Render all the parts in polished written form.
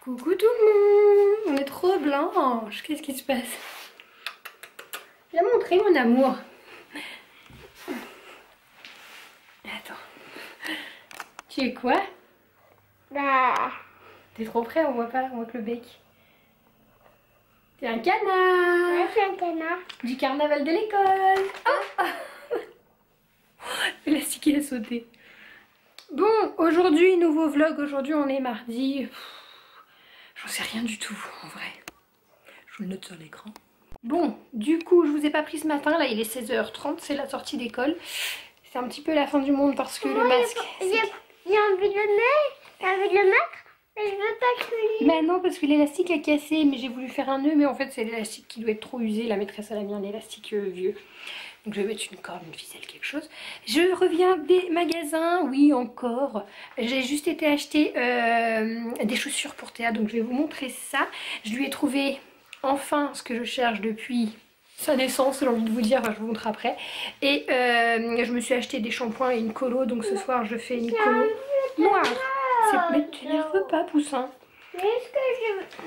Coucou tout le monde, on est trop blanche, qu'est-ce qui se passe? Viens montrer mon amour. Attends. Tu es quoi? Bah. T'es trop près, on voit pas, on voit que le bec. T'es un canard. Ouais, c'est un canard. Du carnaval de l'école. Oh, l'élastique il a sauté. Bon, aujourd'hui, nouveau vlog, aujourd'hui on est mardi. J'en sais rien du tout, en vrai. Je vous le note sur l'écran. Bon, du coup, je vous ai pas pris ce matin, là il est 16h30, c'est la sortie d'école. C'est un petit peu la fin du monde parce que le masque... J'ai envie de le mettre, j'ai envie de le mettre, mais je veux pas que lui. Mais non, parce que l'élastique a cassé, mais j'ai voulu faire un nœud, mais en fait c'est l'élastique qui doit être trop usé. La maîtresse elle a mis un élastique vieux. Donc je vais mettre une corde, une ficelle, quelque chose. Je reviens des magasins, oui encore. J'ai juste été acheter des chaussures pour Théa, donc je vais vous montrer ça. Je lui ai trouvé enfin ce que je cherche depuis sa naissance, j'ai envie de vous dire, enfin je vous montre après. Et je me suis acheté des shampoings et une colo, donc ce soir je fais une colo noire. Mais tu n'énerves pas, poussin. Mais est-ce que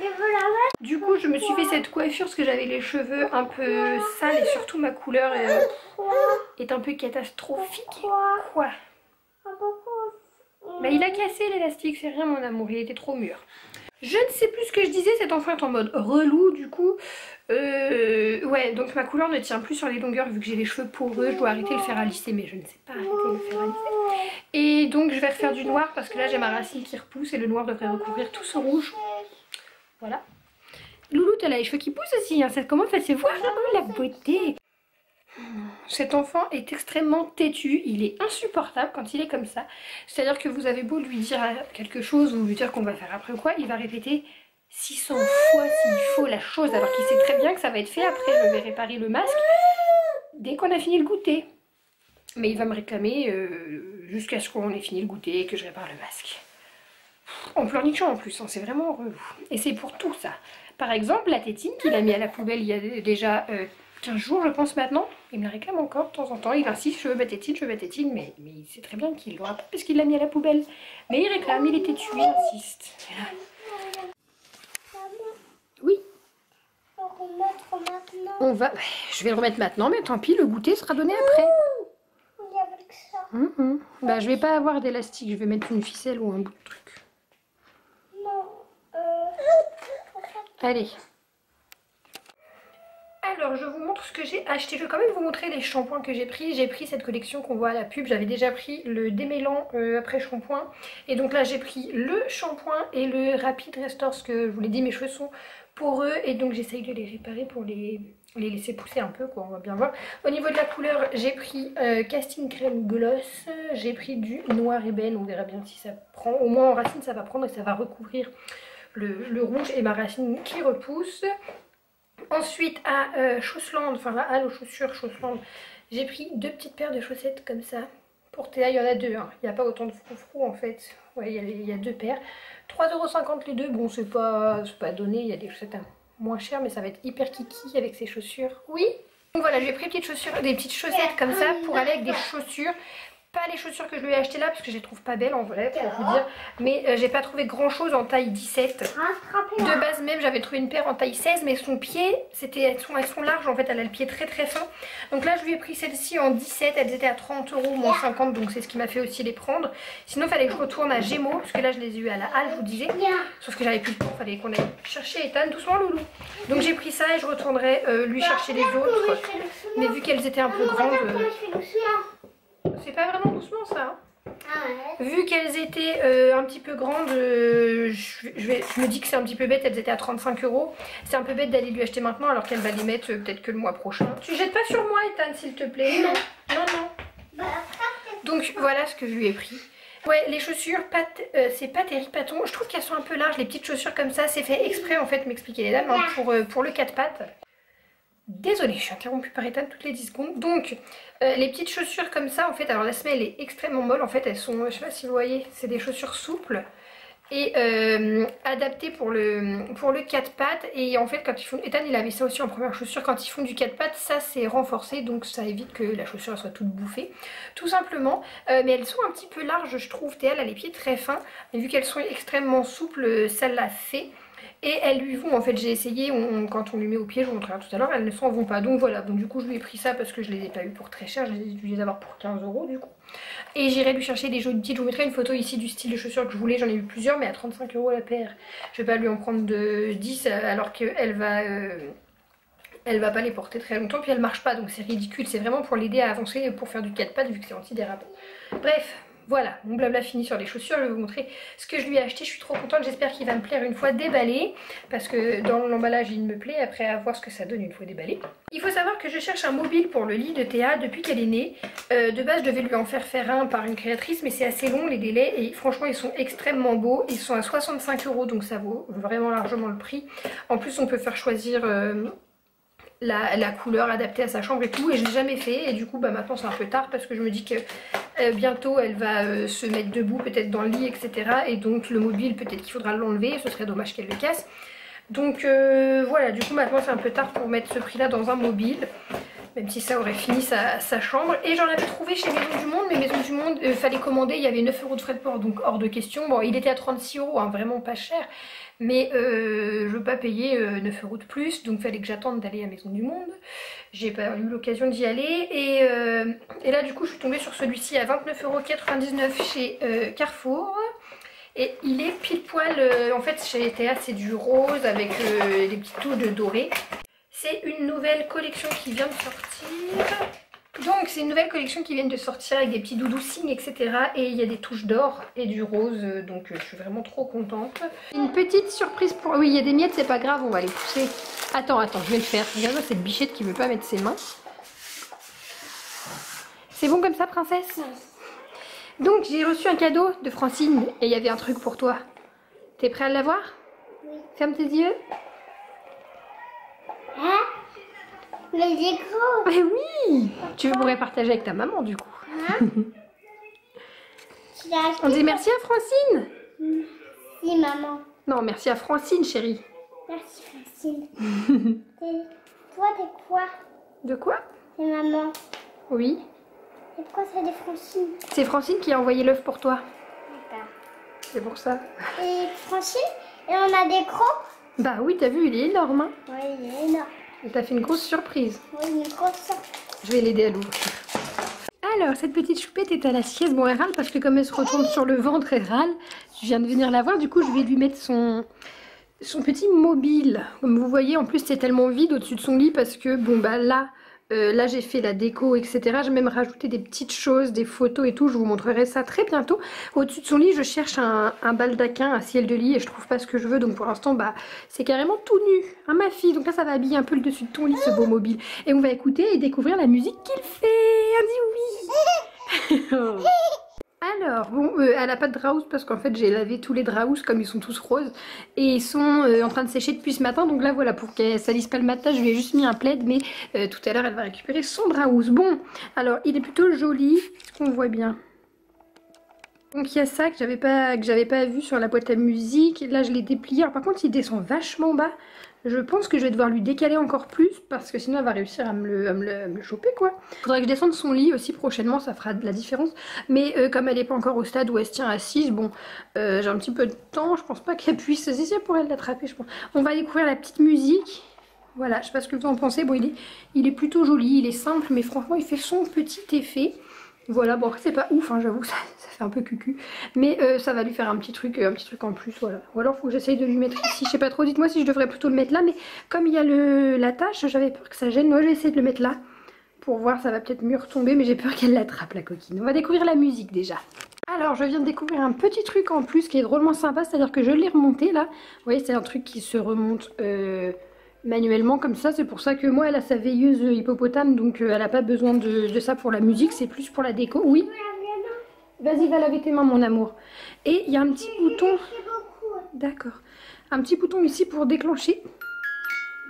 je veux la mettre? Du coup, je me suis fait cette coiffure parce que j'avais les cheveux un peu sales et surtout ma couleur est un peu catastrophique. Quoi? Bah, il a cassé l'élastique, c'est rien mon amour, il était trop mûr. Je ne sais plus ce que je disais, cet enfant est en mode relou du coup. Ouais, donc ma couleur ne tient plus sur les longueurs vu que j'ai les cheveux poreux, je dois arrêter de le faire à lisser, mais je ne sais pas arrêter de le faire à lisser. Et donc je vais refaire du noir parce que là j'ai ma racine qui repousse et le noir devrait recouvrir tout ce rouge. Voilà. Loulou, t'as les cheveux qui poussent aussi, hein. Ça commence à se voir. Oh la beauté. Cet enfant est extrêmement têtu, il est insupportable quand il est comme ça. C'est-à-dire que vous avez beau lui dire quelque chose ou lui dire qu'on va faire après ou quoi, il va répéter 600 fois s'il faut la chose alors qu'il sait très bien que ça va être fait. Après je vais réparer le masque dès qu'on a fini le goûter. Mais il va me réclamer jusqu'à ce qu'on ait fini le goûter et que je répare le masque. En pleurnichant en plus, hein, c'est vraiment relou. Et c'est pour tout ça. Par exemple, la tétine qu'il a mis à la poubelle il y a déjà 15 jours, je pense maintenant. Il me la réclame encore de temps en temps. Il insiste, je veux ma tétine, mais il sait très bien qu'il l'aura pas parce qu'il l'a mis à la poubelle. Mais il réclame, il est têtu, il insiste. Oui. On va... Je vais le remettre maintenant, mais tant pis, le goûter sera donné après. Bah, je vais pas avoir d'élastique, je vais mettre une ficelle ou un bout de truc. Allez. Alors je vous montre ce que j'ai acheté. Je vais quand même vous montrer les shampoings que j'ai pris. J'ai pris cette collection qu'on voit à la pub. J'avais déjà pris le démêlant après shampoing. Et donc là j'ai pris le shampoing et le Rapid Restore. Ce que je vous l'ai dit, mes cheveux sont poreux. Et donc j'essaye de les réparer pour les laisser pousser un peu, quoi. On va bien voir. Au niveau de la couleur, j'ai pris Casting Crème Gloss. J'ai pris du noir ébène. On verra bien si ça prend. Au moins en racine ça va prendre et ça va recouvrir le rouge et ma racine qui repousse. Ensuite à Chausseland, enfin à Halle aux chaussures Chausseland, j'ai pris deux petites paires de chaussettes comme ça. Pour Théa, il y en a deux, hein. Il n'y a pas autant de froufrou en fait. Ouais, il y a deux paires. 3,50 € les deux, bon c'est pas donné, il y a des chaussettes moins chères, mais ça va être hyper kiki avec ces chaussures. Oui. Donc voilà, j'ai pris des petites chaussettes comme ça pour aller avec des chaussures. Pas les chaussures que je lui ai achetées là parce que je les trouve pas belles en vrai pour vous dire. Mais j'ai pas trouvé grand chose en taille 17. De base même j'avais trouvé une paire en taille 16 mais son pied, elles sont larges en fait, elle a le pied très très fin. Donc là je lui ai pris celle-ci en 17, elles étaient à 30 € moins 50, donc c'est ce qui m'a fait aussi les prendre. Sinon il fallait que je retourne à Gémeaux parce que là je les ai eu à la Halle, je vous disais. Sauf que j'avais plus le temps, il fallait qu'on aille chercher Ethan, doucement loulou. Donc j'ai pris ça et je retournerai lui chercher les autres. Mais vu qu'elles étaient un peu grandes... C'est pas vraiment doucement ça. Vu qu'elles étaient un petit peu grandes, je me dis que c'est un petit peu bête, elles étaient à 35 €. C'est un peu bête d'aller lui acheter maintenant alors qu'elle va les mettre peut-être que le mois prochain. Tu jettes pas sur moi Ethan s'il te plaît. Non, non, non. Donc voilà ce que je lui ai pris. Ouais, les chaussures, c'est pas terrible Paton. Je trouve qu'elles sont un peu larges, les petites chaussures comme ça. C'est fait exprès en fait, m'expliquer les dames, hein, pour le 4 pattes. Désolée, je suis interrompue par Ethan toutes les 10 secondes. Donc, les petites chaussures comme ça, en fait, alors la semelle est extrêmement molle. En fait, elles sont, je sais pas si vous voyez, c'est des chaussures souples. et adapté pour le 4 pattes. Et en fait quand ils font, Ethan il avait ça aussi en première chaussure, quand ils font du 4 pattes ça c'est renforcé, donc ça évite que la chaussure soit toute bouffée tout simplement. Mais elles sont un petit peu larges je trouve. Théa elle a les pieds très fins, mais vu qu'elles sont extrêmement souples ça l'a fait. Et elles lui vont, en fait j'ai essayé, quand on lui met au pied, je vous montrerai tout à l'heure, elles ne s'en vont pas. Donc voilà, donc du coup je lui ai pris ça parce que je les ai pas eu pour très cher, j'ai dû les avoir pour 15 € du coup. Et j'irai lui chercher des jolies petites, je vous mettrai une photo ici du style de chaussures que je voulais, j'en ai eu plusieurs mais à 35 € la paire. Je vais pas lui en prendre de 10 alors qu'elle va... elle va pas les porter très longtemps, puis elle marche pas donc c'est ridicule, c'est vraiment pour l'aider à avancer pour faire du 4 pattes vu que c'est antidérapant. Bref, voilà, mon blabla fini sur les chaussures, je vais vous montrer ce que je lui ai acheté, je suis trop contente, j'espère qu'il va me plaire une fois déballé, parce que dans l'emballage il me plaît, après à voir ce que ça donne une fois déballé. Il faut savoir que je cherche un mobile pour le lit de Théa depuis qu'elle est née. De base je devais lui en faire un par une créatrice, mais c'est assez long les délais, et franchement ils sont extrêmement beaux, ils sont à 65 € donc ça vaut vraiment largement le prix. En plus on peut faire choisir... la couleur adaptée à sa chambre et tout, et je l'ai jamais fait, et du coup bah maintenant c'est un peu tard parce que je me dis que bientôt elle va se mettre debout peut-être dans le lit etc, et donc le mobile peut-être qu'il faudra l'enlever, ce serait dommage qu'elle le casse. Donc voilà, du coup maintenant c'est un peu tard pour mettre ce prix là dans un mobile, même si ça aurait fini sa chambre. Et j'en avais trouvé chez Maison du Monde, mais Maison du Monde fallait commander, il y avait 9 € de frais de port, donc hors de question. Bon il était à 36 €, hein, vraiment pas cher, mais je veux pas payer 9 € de plus, donc fallait que j'attende d'aller à Maison du Monde. J'ai pas eu l'occasion d'y aller, et là du coup je suis tombée sur celui-ci à 29,99 € chez Carrefour. Et il est pile poil, en fait chez Théa c'est du rose avec des petites touches dorées. C'est une nouvelle collection qui vient de sortir. Donc c'est une nouvelle collection qui vient de sortir avec des petits doudous signes etc. Et il y a des touches d'or et du rose, donc je suis vraiment trop contente. Une petite surprise pour... Oui il y a des miettes, c'est pas grave, on va les pousser. Attends, je vais le faire. Regarde-moi cette bichette qui veut pas mettre ses mains. C'est bon comme ça princesse? Donc j'ai reçu un cadeau de Francine et il y avait un truc pour toi. T'es prêt à l'avoir? Oui. Ferme tes yeux. Hein? Mais c'est gros. Mais oui. Tu pourrais partager avec ta maman du coup. Hein? Tu l'as acheté? On dit merci à Francine. Si maman. Non, merci à Francine chérie. Merci Francine. Toi t'es quoi? De quoi? C'est maman. Oui. Et pourquoi ça dit Francine? C'est Francine qui a envoyé l'œuf pour toi. D'accord. C'est pour ça. Et Francine? Et on a des crocs? Bah oui, t'as vu, il est énorme. Hein. Oui, il est énorme. Et t'as fait une grosse surprise. Oui, une grosse sorte. Je vais l'aider à l'ouvrir. Alors, cette petite choupette est à la sieste. Bon, elle râle parce que comme elle se retourne sur le ventre, elle râle. Je viens de venir la voir. Du coup, je vais lui mettre son petit mobile. Comme vous voyez, en plus, c'est tellement vide au-dessus de son lit parce que, bon, bah là... là j'ai fait la déco etc, j'ai même rajouté des petites choses, des photos et tout, je vous montrerai ça très bientôt. Au-dessus de son lit je cherche un baldaquin, un ciel de lit et je trouve pas ce que je veux, donc pour l'instant bah c'est carrément tout nu, hein ma fille. Donc là ça va habiller un peu le dessus de ton lit ce beau mobile. Et on va écouter et découvrir la musique qu'il fait. On dit oui. Alors, bon, elle a pas de draus parce qu'en fait j'ai lavé tous les draus comme ils sont tous roses et ils sont en train de sécher depuis ce matin. Donc là voilà, pour qu'elle salisse pas le matin, je lui ai juste mis un plaid, mais tout à l'heure elle va récupérer son draus. Bon, alors il est plutôt joli, est-ce qu'on voit bien? Donc il y a ça que j'avais pas vu sur la boîte à musique. Là je l'ai déplié. Alors, par contre il descend vachement bas. Je pense que je vais devoir lui décaler encore plus parce que sinon elle va réussir à me le choper quoi. Faudrait que je descende son lit aussi prochainement, ça fera de la différence. Mais comme elle n'est pas encore au stade où elle se tient assise, bon j'ai un petit peu de temps, je pense pas qu'elle puisse. C'est ça pour elle l'attraper je pense. On va découvrir la petite musique. Voilà, je sais pas ce que vous en pensez. Bon il est plutôt joli, il est simple mais franchement il fait son petit effet. Voilà, bon après c'est pas ouf, hein, j'avoue, ça fait un peu cucu. Mais ça va lui faire un petit truc en plus, voilà. Ou alors faut que j'essaye de lui mettre ici, je sais pas trop, dites-moi si je devrais plutôt le mettre là. Mais comme il y a la tâche, j'avais peur que ça gêne. Moi je vais essayer de le mettre là, pour voir, ça va peut-être mieux retomber. Mais j'ai peur qu'elle l'attrape la coquine. On va découvrir la musique déjà. Alors je viens de découvrir un petit truc en plus qui est drôlement sympa, c'est-à-dire que je l'ai remonté là. Vous voyez, c'est un truc qui se remonte... manuellement comme ça, c'est pour ça que moi elle a sa veilleuse hippopotame, donc elle a pas besoin de ça pour la musique, c'est plus pour la déco. Oui, vas-y va laver tes mains mon amour. Et il y a un petit bouton, d'accord, un petit bouton ici pour déclencher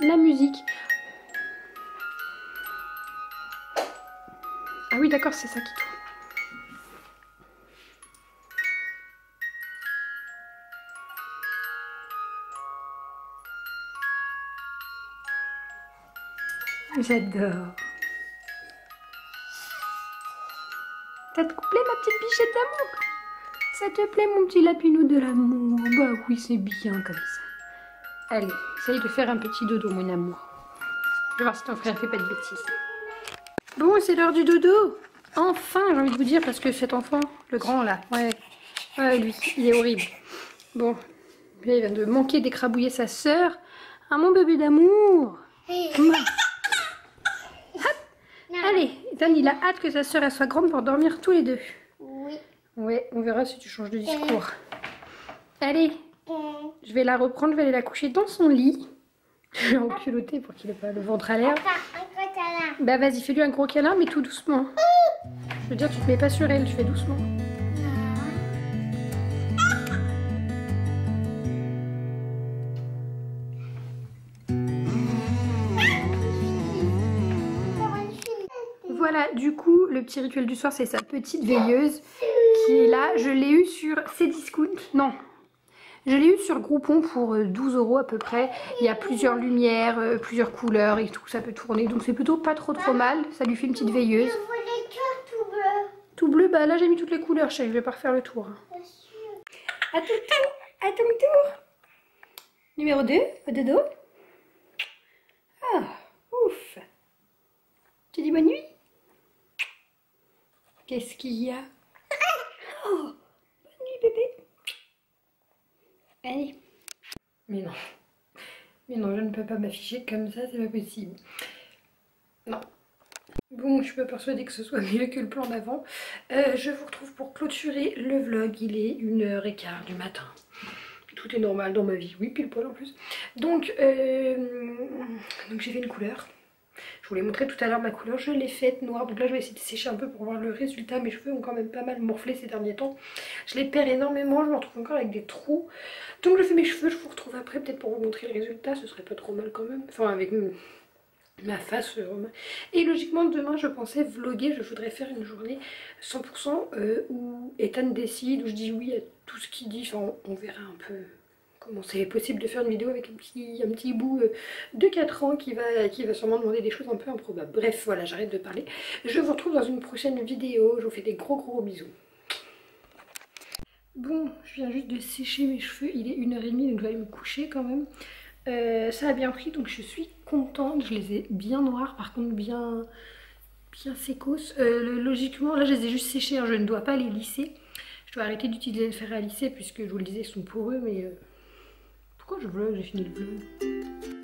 la musique. Ah oui d'accord, c'est ça qui tourne. J'adore. Ça te plaît ma petite bichette d'amour? Ça te plaît mon petit lapinou de l'amour? Bah oui, c'est bien comme ça. Allez, essaye de faire un petit dodo mon amour. Je vais voir si ton frère fait pas de bêtises. Bon, c'est l'heure du dodo. Enfin, j'ai envie de vous dire, parce que cet enfant, le grand là, ouais, lui, il est horrible. Bon, lui, il vient de manquer d'écrabouiller sa sœur. Ah, mon bébé d'amour. Allez, Ethan, il a hâte que sa sœur elle soit grande pour dormir tous les deux. Oui. Ouais, on verra si tu changes de discours. Allez, je vais la reprendre, je vais aller la coucher dans son lit. Je vais enculoter pour qu'il ait pas le ventre à l'air. Bah vas-y, fais-lui un gros câlin, mais tout doucement. Je veux dire, tu te mets pas sur elle, tu fais doucement. Voilà, du coup, le petit rituel du soir, c'est sa petite veilleuse qui est là. Je l'ai eu sur Cdiscount. Non, je l'ai eu sur Groupon pour 12 € à peu près. Il y a plusieurs lumières, plusieurs couleurs et tout, ça peut tourner. Donc c'est plutôt pas trop mal. Ça lui fait une petite veilleuse. Je voulais que tout bleu. Tout bleu, bah là j'ai mis toutes les couleurs, chérie. Je vais pas refaire le tour. À ton tour, à ton tour. Numéro 2, au dodo. Ah, ouf. Tu dis bonne nuit? Qu'est-ce qu'il y a? Oh, bonne nuit bébé. Allez. Mais non, je ne peux pas m'afficher comme ça, c'est pas possible. Non. Bon, je suis pas persuadée que ce soit mieux que le plan d'avant. Je vous retrouve pour clôturer le vlog. Il est 1h15 du matin. Tout est normal dans ma vie. Oui, pile poil en plus. Donc j'ai fait une couleur. Je vous l'ai montré tout à l'heure ma couleur. Je l'ai faite noire. Donc là, je vais essayer de sécher un peu pour voir le résultat. Mes cheveux ont quand même pas mal morflé ces derniers temps. Je les perds énormément. Je me retrouve encore avec des trous. Donc je fais mes cheveux. Je vous retrouve après peut-être pour vous montrer le résultat. Ce serait pas trop mal quand même. Enfin, avec ma face. Et logiquement, demain, je pensais vlogger. Je voudrais faire une journée 100% où Ethan décide, où je dis oui à tout ce qu'il dit. Enfin, on verra un peu comment c'est possible de faire une vidéo avec un petit bout de 4 ans qui va sûrement demander des choses un peu improbables. Bref, voilà, j'arrête de parler. Je vous retrouve dans une prochaine vidéo. Je vous fais des gros bisous. Bon, je viens juste de sécher mes cheveux. Il est 1h30, donc je vais aller me coucher quand même. Ça a bien pris, donc je suis contente. Je les ai bien noirs, par contre bien sécos. Logiquement, là je les ai juste séchés, hein, je ne dois pas les lisser. Je dois arrêter d'utiliser le fer à lisser puisque je vous le disais, ils sont poreux, mais pourquoi je vlog? J'ai fini le vlog.